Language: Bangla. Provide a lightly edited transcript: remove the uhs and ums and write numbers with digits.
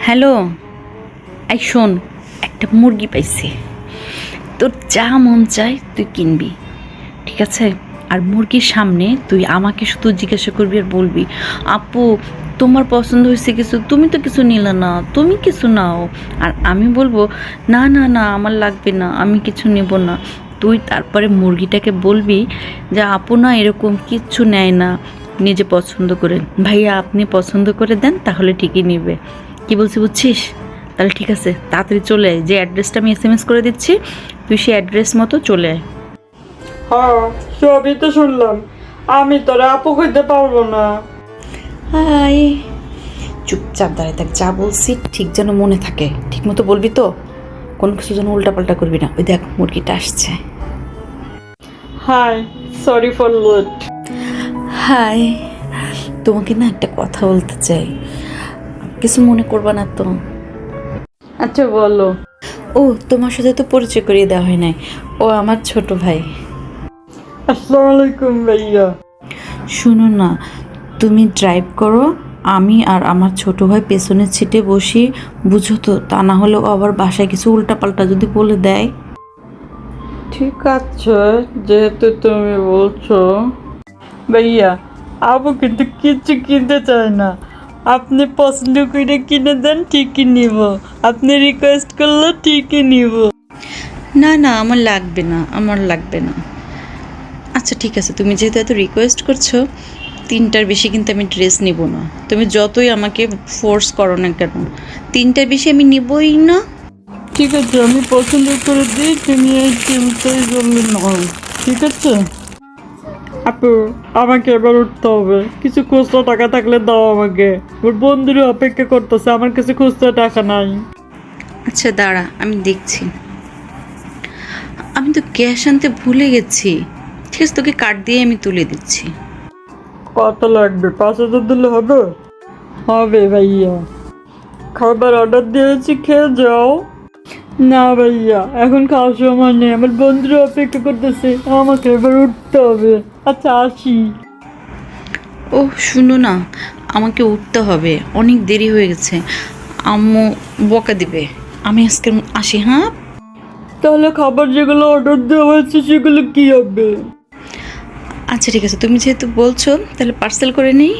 হ্যালো, এই শোন, একটা মুরগি পাইছি। তোর যা মন চায় তুই কিনবি, ঠিক আছে? আর মুরগির সামনে তুই আমাকে শুধু জিজ্ঞাসা করবি আর বলবি, আপু তোমার পছন্দ হয়েছে কিছু, তুমি তো কিছু নিলে না, তুমি কিছু নাও। আর আমি বলবো, না না না, আমার লাগবে না, আমি কিছু নেব না। তুই তারপরে মুরগিটাকে বলবি যে আপু না এরকম কিচ্ছু নেয় না, নিজে পছন্দ করে। ভাইয়া আপনি পছন্দ করে দেন, তাহলে ঠিকই নিবে। কি বলছি বুঝছিস? তাহলে ঠিক আছে, তাড়াতাড়ি চলে আয়। যে অ্যাড্রেসটা আমি এসএমএস করে দিচ্ছি, তুই সেই অ্যাড্রেস মতো চলে আয়। হ্যাঁ, সবই তো শুনলাম। আমি তোরা আপু কইতে পারবো না। হাই, চুপচাপ দাঁড়িয়ে থাক, যা বলছি ঠিক যেন মনে থাকে। ঠিক মতো বলবি তো, কোনো কিছু যেন উল্টাপাল্টা করবি না। ওই দেখ মুরগিটা আসছে। Hi, sorry for late. Hi, তোমাকে না একটা কথা বলতে চাই, কিছু মনে করবা না তো? আচ্ছা বলো। ও, তোমার সাথে তো পরিচয় করিয়ে দেওয়া হয় নাই, ও আমার ছোট ভাই। আসসালামু আলাইকুম ভাইয়া। শুনো না, তুমি ড্রাইভ করো, আমি আর আমার ছোট ভাই পেছনের সিটে বসি, বুঝো তো? তা না হলেও আবার বাসায় কিছু উল্টাপাল্টা যদি বলে দেয়। ঠিক আছে, যেহেতু তুমি বলছো। ভাইয়া, আপু কিন্তু কিচ্ছু কিনতে চায় না। আপনি পছন্দ করে কিনে দেন, ঠিকই নিব। আপনি রিকোয়েস্ট করলে ঠিকই নিব। না না, আমার লাগবে না, আমার লাগবে না। আচ্ছা ঠিক আছে, তুমি যেহেতু এত রিকোয়েস্ট করছো, 3টার বেশি কিন্তু আমি ড্রেস নিব না। তুমি যতই আমাকে ফোর্স করো না কেন, 3টার বেশি আমি নিবই না। ঠিক আছে, আমি পছন্দ করে দিই, তুমি এই চিন্তাই করলে নয়। ঠিক আছে আপু, আমাকে এবার উঠতে হবে। কিছু খুচরা টাকা থাকলে দাও আমাকে। ওর বন্ধুরা অপেক্ষা করতেছে, আমার কাছে খুচরা টাকা নাই। আচ্ছা দাঁড়া, আমি দেখছি। আমি তো ক্যাশ আনতে ভুলে গেছি। ঠিক আছে, তোকে কার্ড দিয়ে আমি তুলে দিচ্ছি। কত লাগবে? 5,000 দিলে হবে? হবে ভাইয়া। খাবার অর্ডার দিয়েছি, খেয়ে যাও। না ভাইয়া, এখন খাওয়ার সময় নেই, আমার বন্ধুরা অপেক্ষা করতেছে, আমাকে এবার উঠতে হবে। আচ্ছা আসি। ও শুনো না, আমাকে উঠতে হবে, অনেক দেরি হয়ে গেছে, আম্মু বকা দিবে। আমি আজকে আসি, হ্যাঁ? তাহলে খাবার যেগুলো অর্ডার দেওয়া হয়েছে সেগুলো কি হবে? আচ্ছা ঠিক আছে, তুমি যেহেতু বলছো তাহলে পার্সেল করে নিই।